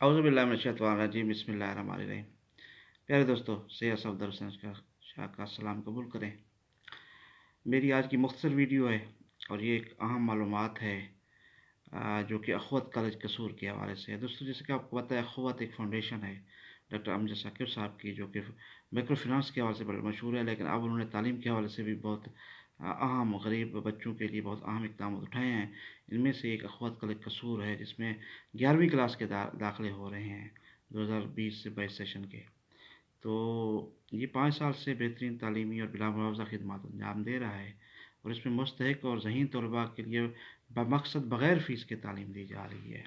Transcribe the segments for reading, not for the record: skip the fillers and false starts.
औज़ुबिल्लाहि बिस्मिल्लाहिर्रहमानिर्रहीम। प्यारे दोस्तों, सैयद सफदर हुसैन शाह का सलाम कबूल करें। मेरी आज की मुख्तसर वीडियो है और ये एक अहम मालूमात है जो कि अख़वत कॉलेज कसूर के हवाले से है। दोस्तों, जैसे कि आपको पता है, अख़वत एक फ़ाउंडेशन है डॉक्टर अमजद शाकिर साहब की, जो कि माइक्रो फिनांस के हवाले से बड़े मशहूर है, लेकिन अब उन्होंने तालीम के हवाले से भी बहुत अहम गरीब बच्चों के लिए बहुत अहम इक़दाम उठाए हैं। इनमें से एक अख़वत कॉलेज कसूर है, जिसमें 11वीं क्लास के दाखिले हो रहे हैं 2020 से 22 सेशन के। तो ये 5 साल से बेहतरीन तालीमी और बिला मुआवजा खिदमात अंजाम दे रहा है और इसमें मुस्तहिक और ज़हीन तलबा के लिए बमक़सद बग़ैर फ़ीस के तालीम दी जा रही है।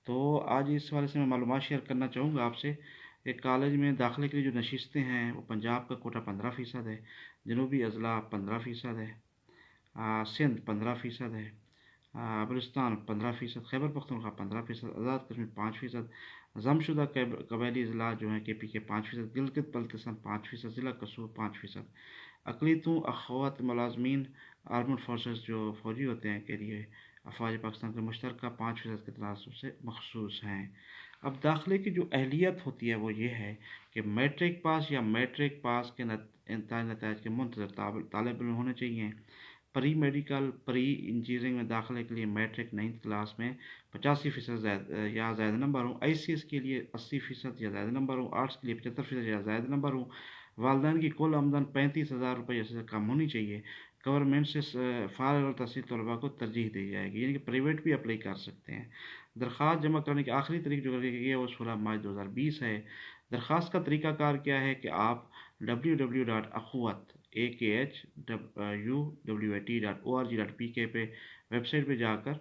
तो आज इस हवाले से मैं मालूमात शेयर करना चाहूँगा आपसे। एक कॉलेज में दाखिले के लिए जो नशिस्तें हैं, वो पंजाब का कोटा 15% है, जनूबी अज़ला 15% है, सिंध 15% है, बलूचिस्तान 15%, खैबर पख्तूनख्वा 15%, आज़ाद कश्मीर 5%, जमशुदा कबैली ज़िला जो है KP के 5%, गिलगित बल्तिस्तान 5%, ज़िला कसूर 5%, अक़लियतों अख़वत मुलाज़मीन आर्मड फोर्सेस जो फ़ौजी होते हैं के लिए अफ़वाज पाकिस्तान के मुश्तरका 5% के तनासब से मखसूस हैं। अब दाखिले की जो अहलियत होती है वो ये है कि मैट्रिक पास या मैट्रिक पास के नताइज के मुंतज़र तालिब इल्म होने चाहिए। प्री मेडिकल प्री इंजीनियरिंग में दाखिले के लिए मैट्रिक 9th क्लास में 85% या ज़्यादा नंबर हो, ICS के लिए 80% या ज़्यादा नंबर हो, आर्ट्स के लिए 75% या ज़्यादा नंबर हो, वालदैन की कुल आमदन 35,000 रुपये से कम होनी चाहिए। गवर्नमेंट से फ़ारिग़ और तहसील तलबा को तरजीह दी जाएगी, यानी कि प्राइवेट भी अप्लाई कर सकते हैं। दरख्वास्त जमा करने की आखिरी तारीख जो रखी गई है वो 16 मार्च 2020 है। दरख्वास्त का तरीक़ाकार क्या है कि आप www.akhwat.org.pk पे वेबसाइट पे जाकर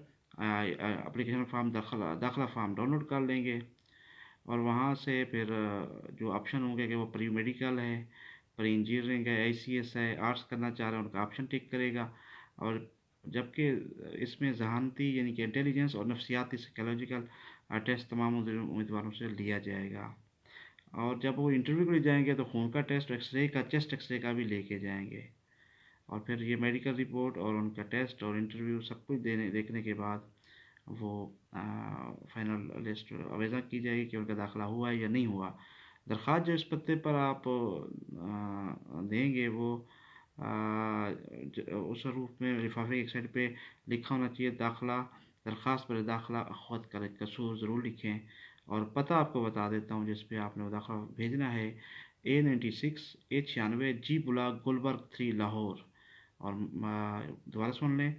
एप्लीकेशन फ़ॉर्म दाखिला फ़ॉर्म डाउनलोड कर लेंगे और वहाँ से फिर जो ऑप्शन होंगे कि वो प्री मेडिकल है, प्री इंजीनियरिंग है, ICS है, आर्ट्स करना चाह रहे हैं उनका ऑप्शन टिक करेगा। और जबकि इसमें ज़हानती यानी कि इंटेलिजेंस और नफ्सियाती साइकोलॉजिकल टेस्ट तमाम उम्मीदवारों से लिया जाएगा। और जब वो इंटरव्यू के लिए जाएंगे तो खून का टेस्ट, एक्सरे का, चेस्ट एक्सरे का भी लेके जाएंगे और फिर ये मेडिकल रिपोर्ट और उनका टेस्ट और इंटरव्यू सब कुछ देखने के बाद वो फाइनल लिस्ट आवेदन की जाएगी कि उनका दाखिला हुआ है या नहीं हुआ। दरख्वास्त जो इस पते पर आप देंगे वो उस रूप में लिफाफे की एक साइड पे लिखा होना चाहिए दाखिला, दरख्वास्त पर दाखिला अख़वत कॉलेज कसूर ज़रूर लिखें। और पता आपको बता देता हूँ जिस पे आपने वो दाखिला भेजना है, A96 A96 G block Gulberg 3 Lahore. और दोबारा सुन लें,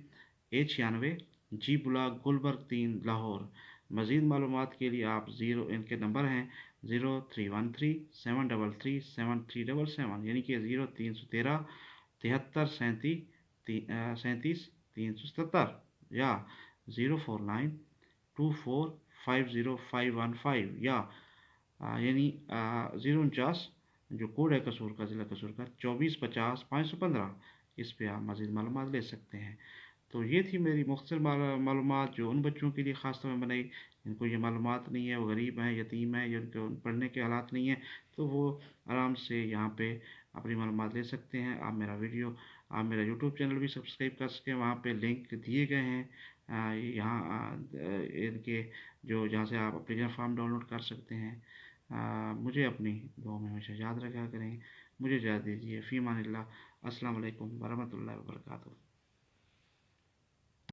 A96 G block Gulberg 3 Lahore. मज़ीद मालूमात के लिए आप इनके नंबर हैं 0313 733 7377, यानी कि 0313 73 37 या 0492450515 या यानी 049 जो कोड है कसूर का, ज़िला कसूर का 2450 515, इस पे आप मज़ीद मालूमात ले सकते हैं। तो ये थी मेरी मुख्तसर मालूमात जो उन बच्चों के लिए ख़ास तौर में बनाई जिनको ये मालूमात नहीं है, वो गरीब हैं, यतीम हैं, या उनको पढ़ने के हालात नहीं हैं, तो वो आराम से यहाँ पे अपनी मालूमात ले सकते हैं। आप मेरा यूट्यूब चैनल भी सब्सक्राइब कर सकें, वहाँ पे लिंक दिए गए हैं यहाँ इनके जो जहाँ से आप एप्लीकेशन फॉर्म डाउनलोड कर सकते हैं। मुझे अपनी दुआ में हमेशा याद रखा करें। मुझे इजाज़त दीजिए। फ़ी अमानिल्लाह। अस्सलाम वालेकुम वरहमतुल्लाहि वबरकातुहू।